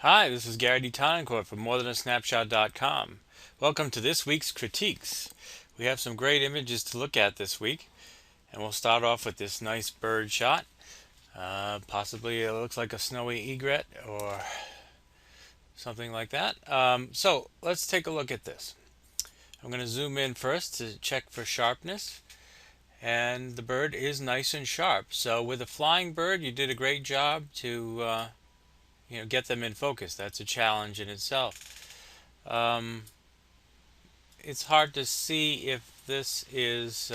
Hi, this is Gary D. Tonencourt from MoreThanASnapshot.com. Welcome to this week's critiques. We have some great images to look at this week, and we'll start off with this nice bird shot. Possibly it looks like a snowy egret or something like that. So let's take a look at this. I'm going to zoom in first to check for sharpness, and the bird is nice and sharp. So with a flying bird, you did a great job to get them in focus. That's a challenge in itself. Um, it's hard to see if this is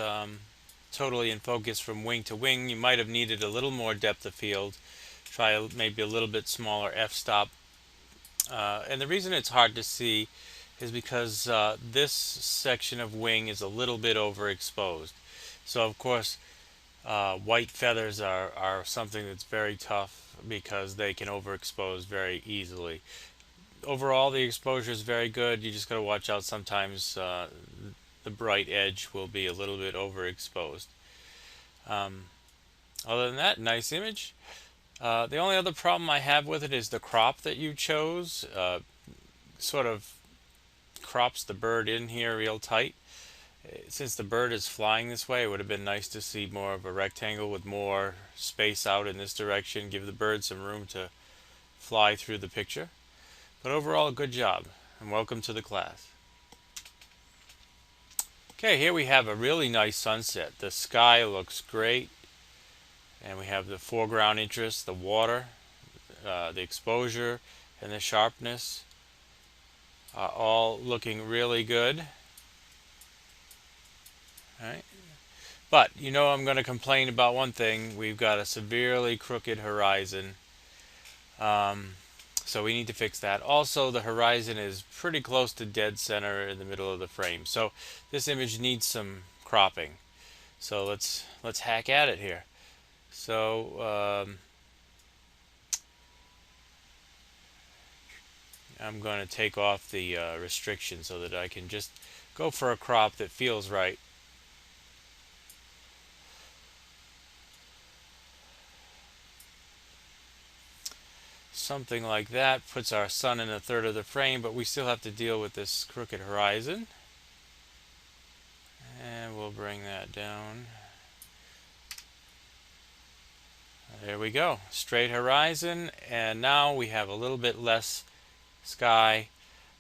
totally in focus from wing to wing. You might have needed a little more depth of field. Try maybe a little bit smaller f-stop. And the reason it's hard to see is because this section of wing is a little bit overexposed. So of course white feathers are something that's very tough because they can overexpose very easily. Overall, the exposure is very good. You just got to watch out sometimes the bright edge will be a little bit overexposed. Um, Other than that, nice image. The only other problem I have with it is the crop that you chose. Sort of crops the bird in here real tight. Since the bird is flying this way, it would have been nice to see more of a rectangle with more space out in this direction. Give the bird some room to fly through the picture. But overall, good job, and welcome to the class. Okay, here we have a really nice sunset. The sky looks great, and we have the foreground interest, the water, the exposure, and the sharpness, all looking really good. All right. But I'm going to complain about one thing. We've got a severely crooked horizon. So we need to fix that. Also, the horizon is pretty close to dead center in the middle of the frame. So this image needs some cropping. So let's hack at it here. So I'm going to take off the restriction so that I can just go for a crop that feels right. Something like that puts our sun in a third of the frame, but we still have to deal with this crooked horizon. And we'll bring that down. There we go, straight horizon, and now we have a little bit less sky.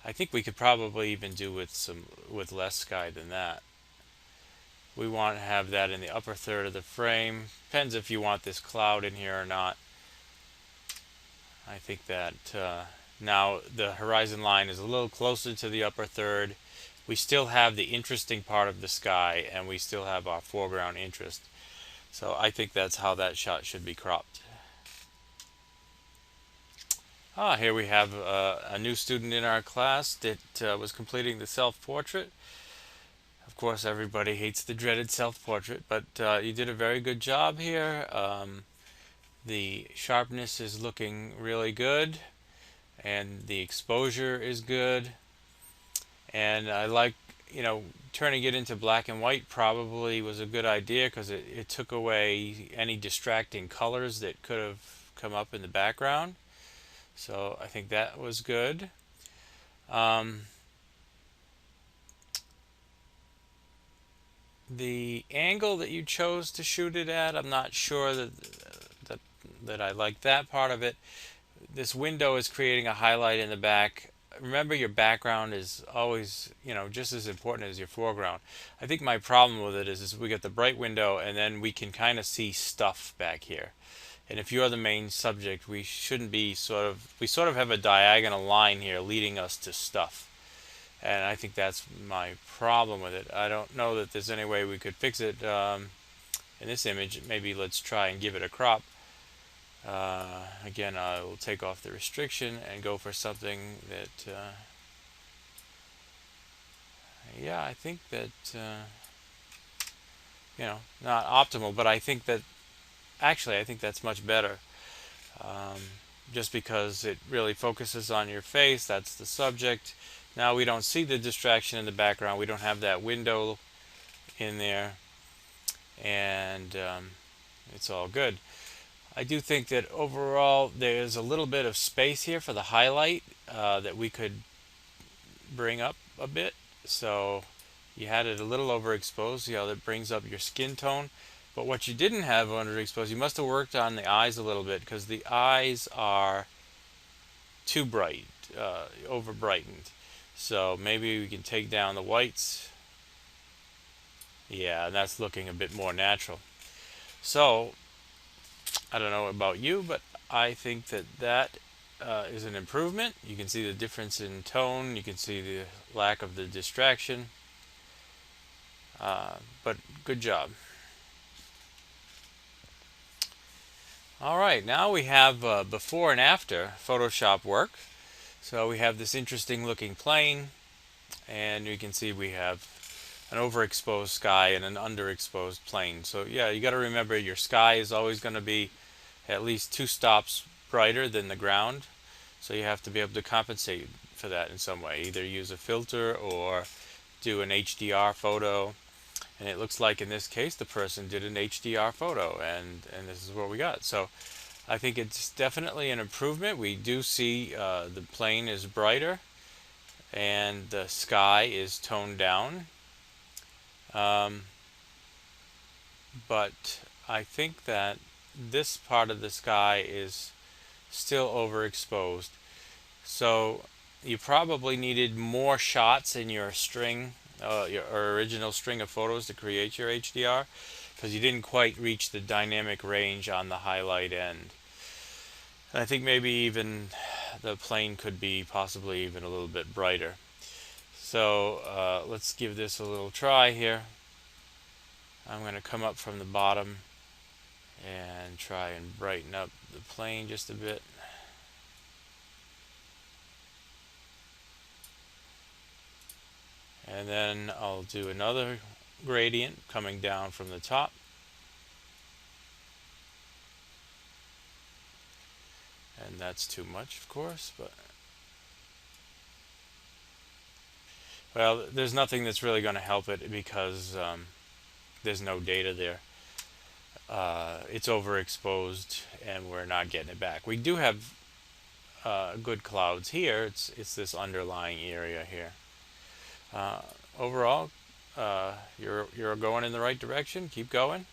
I think we could probably even do with less sky than that. We want to have that in the upper third of the frame. Depends if you want this cloud in here or not. I think that now the horizon line is a little closer to the upper third. We still have the interesting part of the sky, and we still have our foreground interest. So I think that's how that shot should be cropped. Here we have a new student in our class that was completing the self-portrait. Of course, everybody hates the dreaded self-portrait, but you did a very good job here. The sharpness is looking really good, and the exposure is good. And I like, turning it into black and white probably was a good idea because it took away any distracting colors that could have come up in the background. So I think that was good. The angle that you chose to shoot it at, I'm not sure that I like that part of it. This window is creating a highlight in the back. Remember, your background is always, just as important as your foreground. I think my problem with it is we get the bright window and then we can kind of see stuff back here. And if you are the main subject, we shouldn't be we sort of have a diagonal line here leading us to stuff. And I think that's my problem with it. I don't know that there's any way we could fix it in this image. Maybe let's try and give it a crop. Again, I will take off the restriction and go for something that, yeah, I think that, not optimal, but I think that, actually, I think that's much better. Just because it really focuses on your face, that's the subject. Now we don't see the distraction in the background. We don't have that window in there, and it's all good. I do think that overall there's a little bit of space here for the highlight that we could bring up a bit. So you had it a little overexposed. See how that brings up your skin tone. But what you didn't have underexposed, you must have worked on the eyes a little bit because the eyes are too bright, over brightened. So maybe we can take down the whites. Yeah, that's looking a bit more natural. So I don't know about you, but I think that is an improvement. You can see the difference in tone. You can see the lack of the distraction. But good job. All right, now we have before and after Photoshop work. So we have this interesting looking plane, and you can see we have an overexposed sky and an underexposed plane. So yeah, you got to remember your sky is always going to be at least 2 stops brighter than the ground. So you have to be able to compensate for that in some way. Either use a filter or do an HDR photo. And it looks like in this case the person did an HDR photo, and this is what we got. So I think it's definitely an improvement. We do see the plane is brighter and the sky is toned down. But I think that this part of the sky is still overexposed. So you probably needed more shots in your string, your original string of photos to create your HDR, because you didn't quite reach the dynamic range on the highlight end. And I think maybe even the plane could be possibly even a little bit brighter. So let's give this a little try here. I'm going to come up from the bottom and try and brighten up the plane just a bit. And then I'll do another gradient coming down from the top. And that's too much, of course, but well, there's nothing that's really going to help it because there's no data there. It's overexposed and we're not getting it back. We do have good clouds here. It's this underlying area here. Overall, you're going in the right direction. Keep going.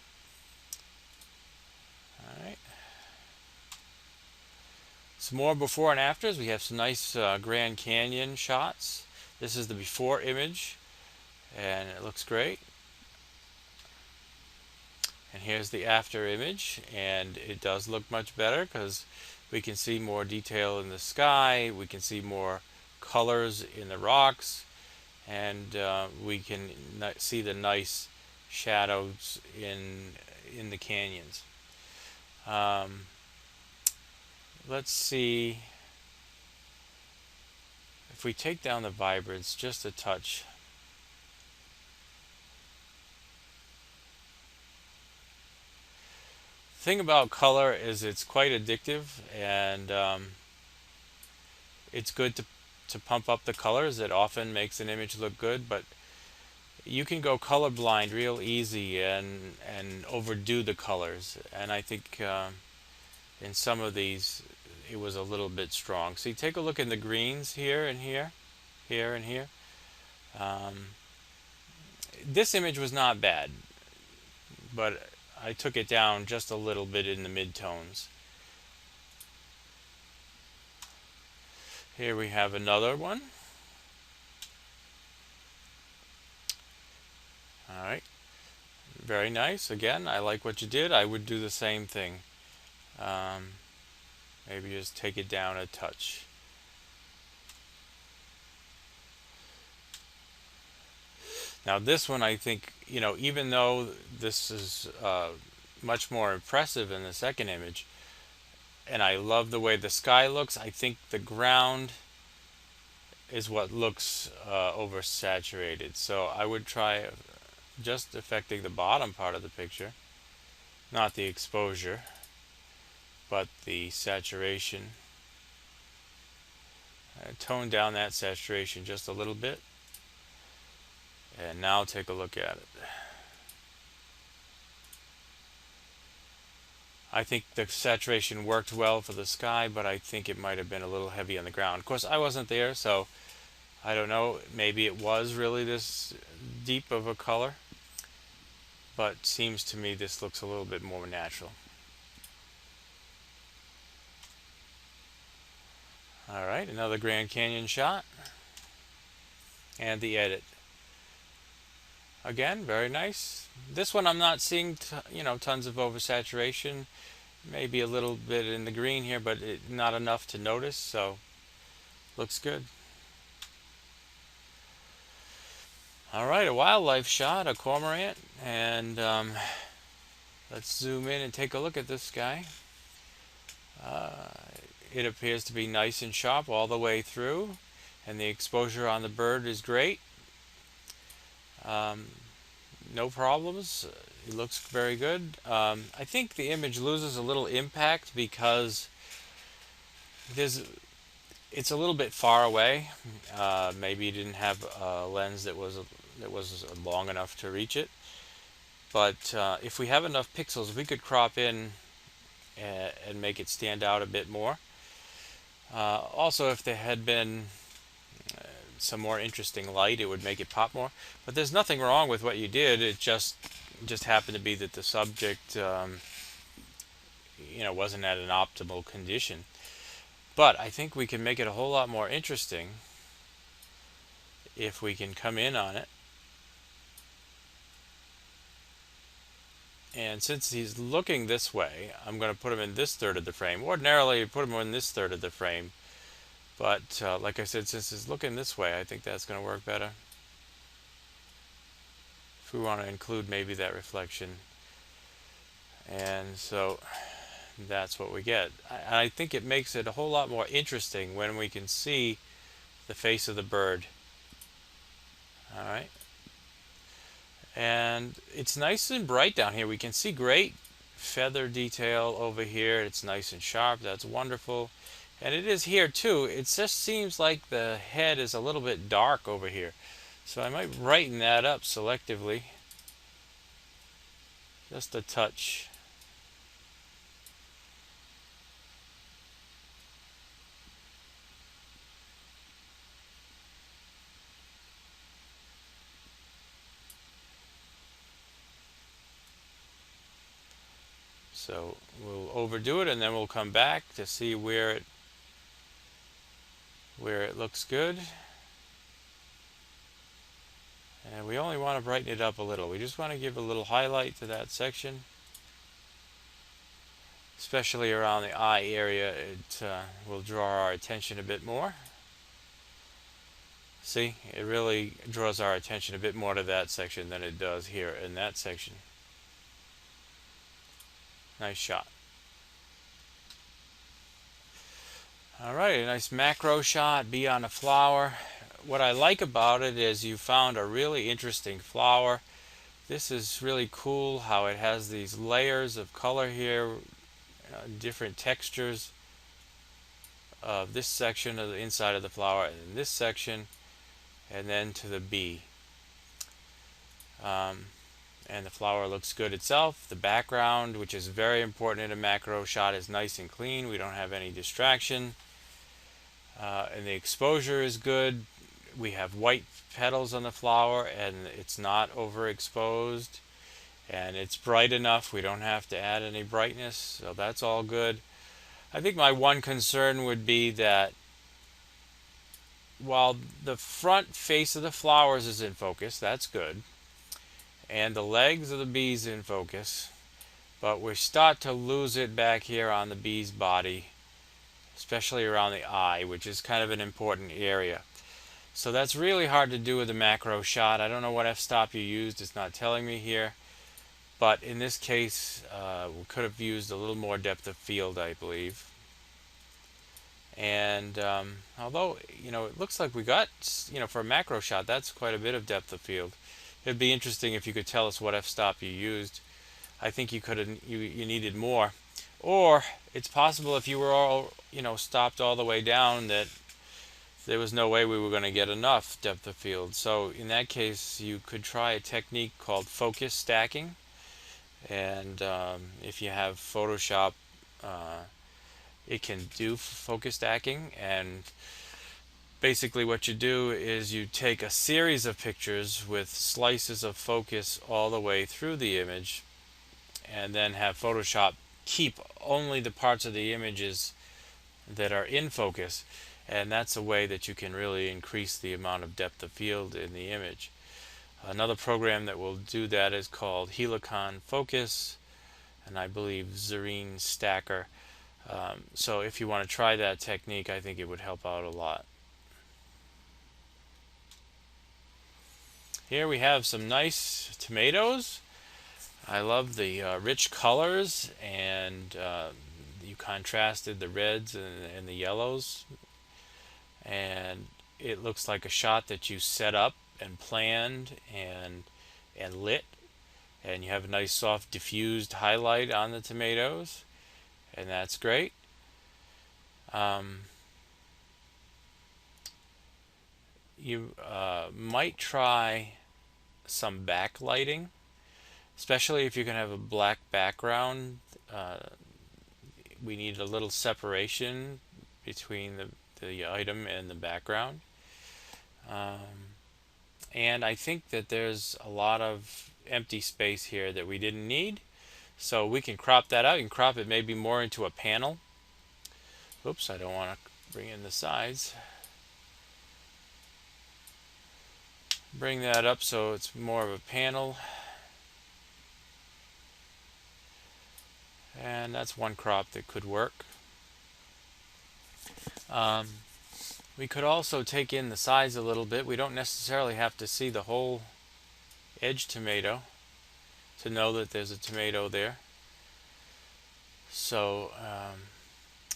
All right. Some more before and afters. We have some nice Grand Canyon shots. This is the before image, and it looks great. And here's the after image, and it does look much better because we can see more detail in the sky. We can see more colors in the rocks, and we can see the nice shadows in the canyons. Let's see if we take down the vibrance just a touch. The thing about color is it's quite addictive, and it's good to pump up the colors. It often makes an image look good, but you can go colorblind real easy and overdo the colors. And I think in some of these it was a little bit strong. So you take a look in the greens here and here, here and here. This image was not bad, but I took it down just a little bit in the midtones. Here we have another one. All right, very nice. Again, I like what you did. I would do the same thing. Maybe just take it down a touch. Now this one, I think, even though this is much more impressive in the second image, and I love the way the sky looks, I think the ground is what looks oversaturated. So I would try just affecting the bottom part of the picture, not the exposure, but the saturation. Tone down that saturation just a little bit. And now take a look at it. I think the saturation worked well for the sky, but I think it might have been a little heavy on the ground. Of course, I wasn't there, so I don't know. Maybe it was really this deep of a color, but seems to me this looks a little bit more natural. All right, another Grand Canyon shot and the edit. Again, very nice. This one I'm not seeing, tons of oversaturation. Maybe a little bit in the green here, but not enough to notice, so looks good. All right, a wildlife shot, a cormorant, and let's zoom in and take a look at this guy. It appears to be nice and sharp all the way through, and the exposure on the bird is great. No problems. It looks very good. I think the image loses a little impact because it's a little bit far away. Maybe you didn't have a lens that was long enough to reach it. But if we have enough pixels, we could crop in and make it stand out a bit more. Also, if there had been some more interesting light, it would make it pop more. But there's nothing wrong with what you did. It just happened to be that the subject, wasn't at an optimal condition. But I think we can make it a whole lot more interesting if we can come in on it. And since he's looking this way, I'm going to put him in this third of the frame. Ordinarily, you put him in this third of the frame. But like I said, since he's looking this way, I think that's going to work better. If we want to include maybe that reflection. And so that's what we get. I think it makes it a whole lot more interesting when we can see the face of the bird. All right. And it's nice and bright down here. We can see great feather detail over here. It's nice and sharp. That's wonderful. And it is here too. It just seems like the head is a little bit dark over here. So I might brighten that up selectively. Just a touch. So we'll overdo it and then we'll come back to see where it looks good. And we only want to brighten it up a little. We just want to give a little highlight to that section. Especially around the eye area, it will draw our attention a bit more. See, it really draws our attention a bit more to that section than it does here in that section. Nice shot. Alright, a nice macro shot, bee on a flower. What I like about it is you found a really interesting flower. This is really cool how it has these layers of color here, different textures of this section of the inside of the flower and this section, and then to the bee. And the flower looks good itself. The background, which is very important in a macro shot, is nice and clean. We don't have any distraction. And the exposure is good. We have white petals on the flower and it's not overexposed. And it's bright enough. We don't have to add any brightness. So that's all good. I think my one concern would be that while the front face of the flowers is in focus, that's good. And the legs of the bees in focus, but we start to lose it back here on the bee's body, especially around the eye, which is kind of an important area. So that's really hard to do with a macro shot. I don't know what f-stop you used, it's not telling me here, but in this case we could have used a little more depth of field, I believe. And although it looks like we got, for a macro shot, that's quite a bit of depth of field. It'd be interesting if you could tell us what f-stop you used. I think you needed more. Or it's possible if you were all stopped all the way down that there was no way we were going to get enough depth of field. So in that case you could try a technique called focus stacking, And if you have Photoshop, it can do focus stacking. And basically what you do is you take a series of pictures with slices of focus all the way through the image, and then have Photoshop keep only the parts of the images that are in focus. And that's a way that you can really increase the amount of depth of field in the image. Another program that will do that is called Helicon Focus, and I believe Zarine Stacker. So if you want to try that technique, I think it would help out a lot. Here we have some nice tomatoes. I love the rich colors, and you contrasted the reds and the yellows, and it looks like a shot that you set up and planned and lit, and you have a nice soft diffused highlight on the tomatoes, and that's great. Um, you might try some backlighting, especially if you're going to have a black background. We need a little separation between the item and the background. Um, and I think that there's a lot of empty space here that we didn't need. So we can crop that out. You can crop it maybe more into a panel. Oops, I don't want to bring in the sides. Bring that up so it's more of a panel. And that's one crop that could work. Um, we could also take in the sides a little bit. We don't necessarily have to see the whole edge tomato to know that there's a tomato there. So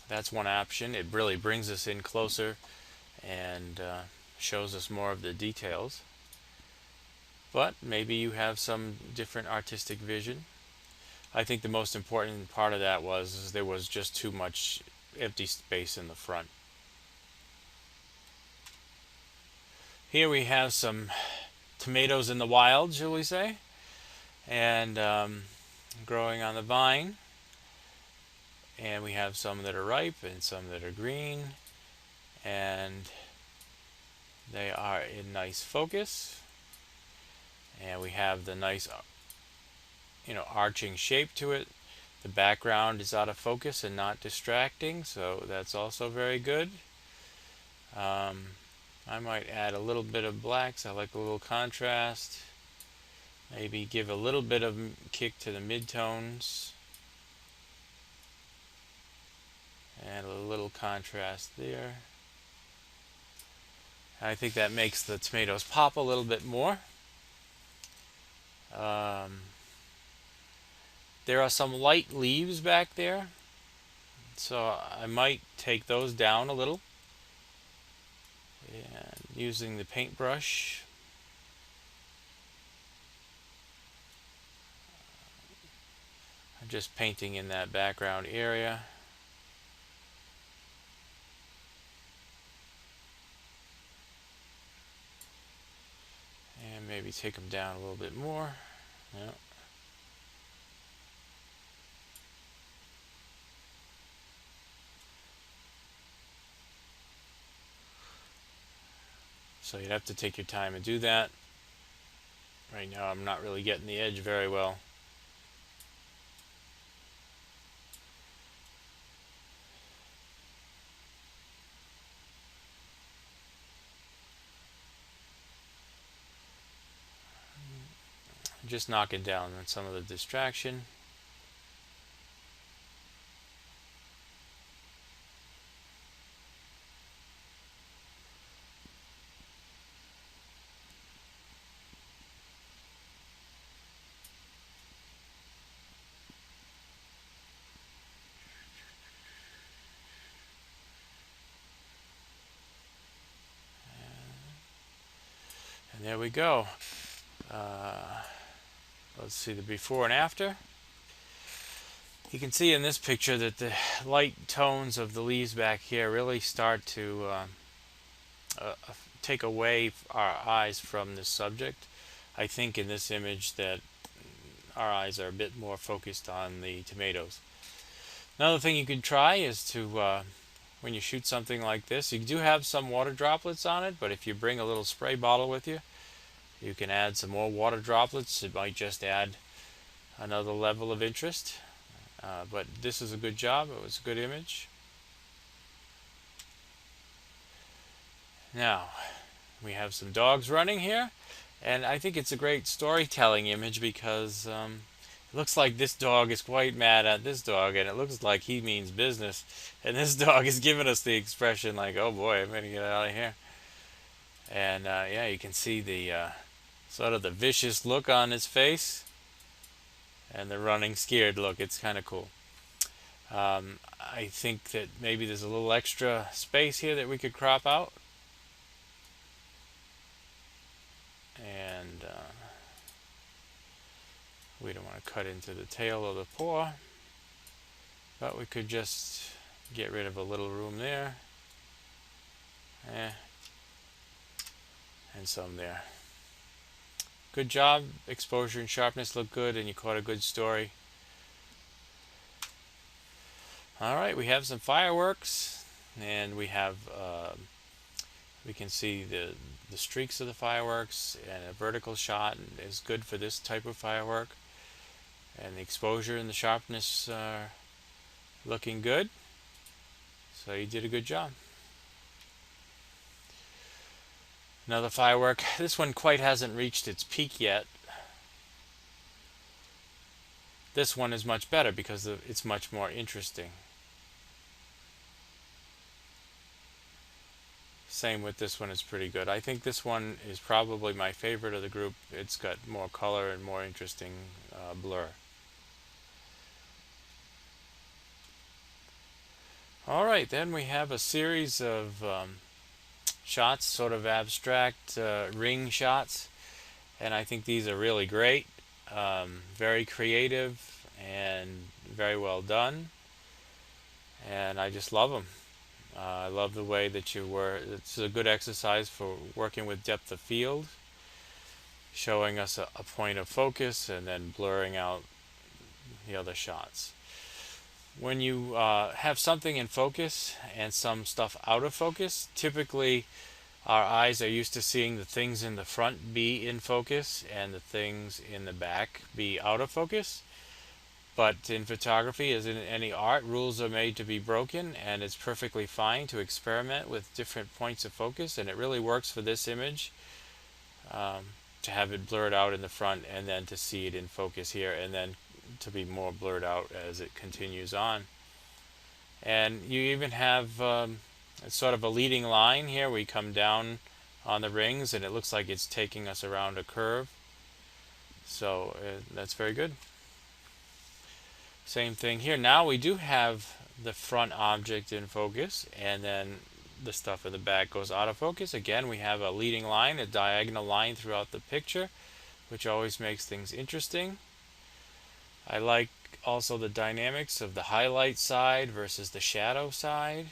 that's one option. It really brings us in closer and shows us more of the details. But maybe you have some different artistic vision. I think the most important part of that was there was just too much empty space in the front. Here we have some tomatoes in the wild, shall we say, and growing on the vine. And we have some that are ripe and some that are green, and they are in nice focus. And we have the nice, arching shape to it. The background is out of focus and not distracting, so that's also very good. I might add a little bit of blacks. I like a little contrast. Maybe give a little bit of kick to the midtones. And a little contrast there. I think that makes the tomatoes pop a little bit more. There are some light leaves back there, so I might take those down a little. And using the paintbrush, I'm just painting in that background area. And maybe take them down a little bit more. Yeah. So you'd have to take your time and do that. Right now I'm not really getting the edge very well. Just knocking down on some of the distraction. And there we go. Let's see the before and after. You can see in this picture that the light tones of the leaves back here really start to take away our eyes from the subject. I think in this image that our eyes are a bit more focused on the tomatoes. Another thing you could try is to, when you shoot something like this, you do have some water droplets on it, but if you bring a little spray bottle with you, you can add some more water droplets. It might just add another level of interest. But this is a good job. It was a good image. Now, we have some dogs running here, and I think it's a great storytelling image because it looks like this dog is quite mad at this dog, and it looks like he means business. And this dog is giving us the expression like, "Oh boy, I'm gonna get out of here." And yeah, you can see the sort of the vicious look on his face and the running scared look. It's kind of cool. I think that maybe there's a little extra space here that we could crop out. And we don't want to cut into the tail of the paw, but we could just get rid of a little room there. And some there. Good job. Exposure and sharpness look good, and you caught a good story. Alright, we have some fireworks, and we have we can see the streaks of the fireworks, and a vertical shot is good for this type of firework. And the exposure and the sharpness are looking good. So you did a good job. Another firework. This one quite hasn't reached its peak yet. This one is much better because it's much more interesting. Same with this one, is pretty good. I think this one is probably my favorite of the group. It's got more color and more interesting blur. Alright, then we have a series of shots, sort of abstract ring shots, and I think these are really great, very creative and very well done, and I just love them. I love the way that it's a good exercise for working with depth of field, showing us a point of focus and then blurring out the other shots. When you have something in focus and some stuff out of focus, typically our eyes are used to seeing the things in the front be in focus and the things in the back be out of focus. But in photography, as in any art, rules are made to be broken, and it's perfectly fine to experiment with different points of focus, and it really works for this image to have it blurred out in the front and then to see it in focus here and then to be more blurred out as it continues on. And you even have sort of a leading line here. We come down on the rings and it looks like it's taking us around a curve. So that's very good. Same thing here. Now we do have the front object in focus, and then the stuff in the back goes out of focus. Again, we have a leading line, a diagonal line throughout the picture, which always makes things interesting. I like also the dynamics of the highlight side versus the shadow side.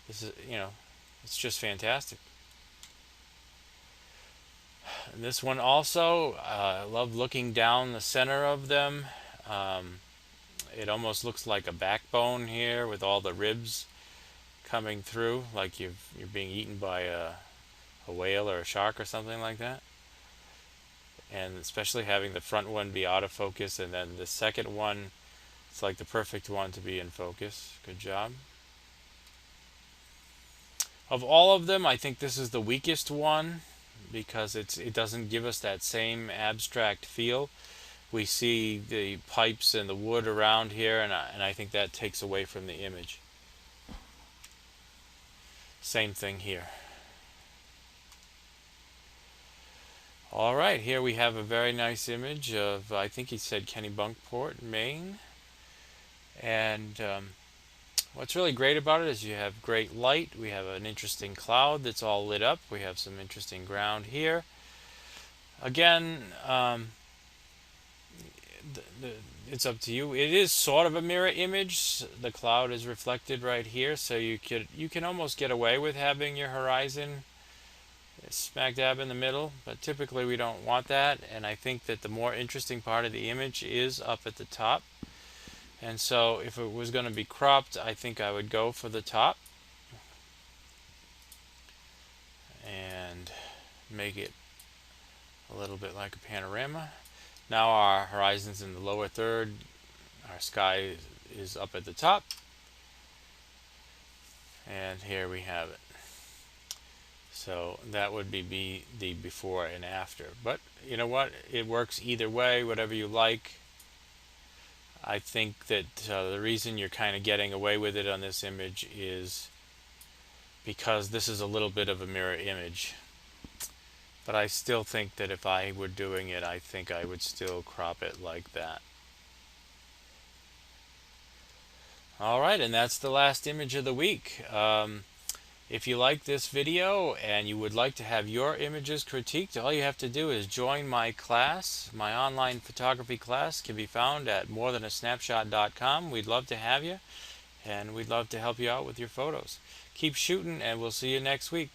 This is, it's just fantastic. And this one also, I love looking down the center of them. It almost looks like a backbone here with all the ribs coming through, like you're being eaten by a whale or a shark or something like that. And especially having the front one be out of focus, and then the second one, it's like the perfect one to be in focus. Good job. Of all of them, I think this is the weakest one because it doesn't give us that same abstract feel. We see the pipes and the wood around here, and I think that takes away from the image. Same thing here. Alright, here we have a very nice image of, I think he said Kennebunkport, Maine. And what's really great about it is you have great light. We have an interesting cloud that's all lit up. We have some interesting ground here. Again, it's up to you. It is sort of a mirror image. The cloud is reflected right here, so you can almost get away with having your horizon smack dab in the middle, but typically we don't want that, and I think that the more interesting part of the image is up at the top. And so if it was going to be cropped, I think I would go for the top and make it a little bit like a panorama. Now our horizon's in the lower third, our sky is up at the top, and here we have it. So that would be the before and after. But you know what? It works either way, whatever you like. I think that the reason you're kind of getting away with it on this image is because this is a little bit of a mirror image. But I still think that if I were doing it, I think I would still crop it like that. Alright, and that's the last image of the week. If you like this video and you would like to have your images critiqued, all you have to do is join my class. My online photography class can be found at morethanasnapshot.com. We'd love to have you, and we'd love to help you out with your photos. Keep shooting, and we'll see you next week.